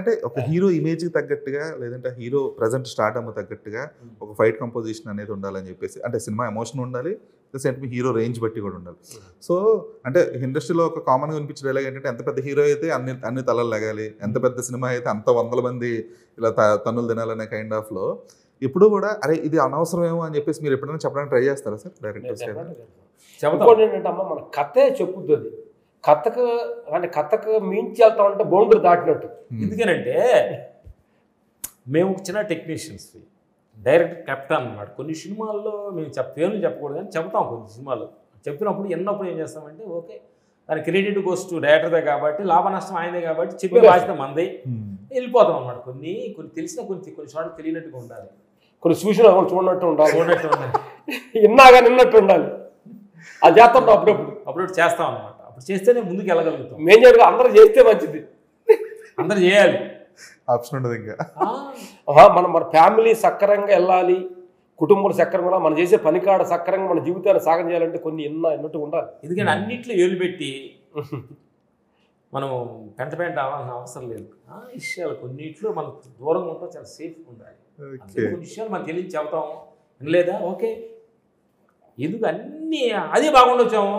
అంటే ఒక హీరో ఇమేజ్కి తగ్గట్టుగా లేదంటే హీరో ప్రజెంట్ స్టార్ట్ అమ్మ తగ్గట్టుగా ఒక ఫైట్ కంపోజిషన్ అనేది ఉండాలని చెప్పేసి, అంటే సినిమా ఎమోషన్ ఉండాలి, హీరో రేంజ్ బట్టి కూడా ఉండాలి. సో అంటే ఇండస్ట్రీలో ఒక కామన్గా వినిపించే డైలాగ్ ఏంటంటే, ఎంత పెద్ద హీరో అయితే అన్ని తలలు లగాలి, ఎంత పెద్ద సినిమా అయితే అంత 100 మంది ఇలా తన్నులు తినాలనే కైండ్ ఆఫ్లో ఎప్పుడు కూడా అరే ఇది అనవసరమేమో అని చెప్పేసి మీరు ఎప్పుడైనా చెప్పడానికి ట్రై చేస్తారా సార్ డైరెక్టర్స్? చెప్పండి ఏంటంటే అమ్మ మన కథే చెప్పుద్ది, అది కథకు మించి వెళ్తా ఉంటే బౌండరీ దాటినట్టు. ఎందుకనంటే మేము చిన్న టెక్నీషియన్స్, డైరెక్టర్ కెప్టెన్ అన్నమాట. కొన్ని సినిమాల్లో మేము పేర్లు చెప్పకూడదు కానీ చెప్తాం. కొన్ని సినిమాలు చెప్పినప్పుడు ఎన్నప్పుడు ఏం చేస్తామంటే, ఓకే దాని క్రెడిట్ గోస్ టు డైరెక్టర్దే కాబట్టి, లాభ నష్టం ఆయనే కాబట్టి చెప్పే బాధ్యత మంది, వెళ్ళిపోతాం అన్నమాట. కొన్ని తెలిసిన కొన్ని చోట్ల తెలియనట్టుగా ఉండాలి, కొన్ని చూసిన చూడనట్టు ఉండాలి, ఇన్నాగా నిన్నట్టు ఉండాలి. అది చేస్తాం అప్పుడప్పుడు చేస్తాం అన్నమాట. అప్పుడు చేస్తేనే ముందుకు వెళ్ళగలుగుతాం. మేము చెప్పి అందరూ చేస్తే మంచిది, అందరూ చేయాలి, ఆప్షన్ ఉండదు ఇంకా. మన ఫ్యామిలీ సక్రంగా వెళ్ళాలి, కుటుంబాలు సక్రంగా, మనం చేసే పనికాడ సక్రంగా మన జీవితాన్ని సాగం చేయాలంటే కొన్ని ఎన్నట్టు ఉండాలి. ఎందుకంటే అన్నిట్లో ఏలు పెట్టి మనం పెంట అవ్వాల్సిన అవసరం లేదు. విషయాలు కొన్నిట్లో మనం దూరంగా ఉంటాం, చాలా సేఫ్గా ఉండాలి. కొన్ని విషయాలు మనం తెలియదు చెబుతాం, వినలేదా ఓకే, ఎందుకు అన్నీ అదే బాగుండొచ్చాము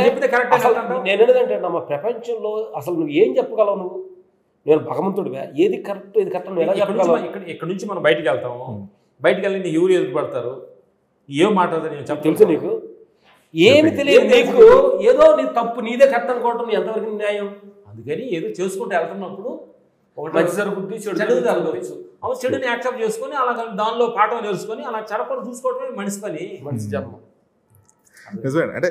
చెప్తే కరెక్ట్. నేను ఏంటంటే మా ప్రపంచంలో అసలు నువ్వు ఏం చెప్పగలవు? నువ్వు నేను భగవంతుడివా? ఏది కరెక్ట్ ఏది కరెక్ట్ నువ్వు ఎలా చెప్పగలవు? ఇక్కడ నుంచి మనం బయటికి వెళ్తాము, బయటికి వెళ్ళి నీ ఎవరు ఎదురుపడతారు, ఏం మాట్లాడతారు నేను చెప్ప తెలుసు నీకు, ఏమి తెలియదు నీకు, ఏదో నీ తప్పు నీదే కరెక్ట్ అనుకోవటం ఎంతవరకు న్యాయం? అందుకని ఏదో చేసుకుంటూ వెళ్తున్నప్పుడు ఒకటి మంచి జరుగుద్ది, చెడు జరగవచ్చు. అవును, చెడుని యాక్సెప్ట్ చేసుకొని అలా దానిలో పాఠం నేర్చుకొని అలా చెడపని చూసుకోవటమే మనిషి పని, మనిషి జన్మ. నిజమే. అంటే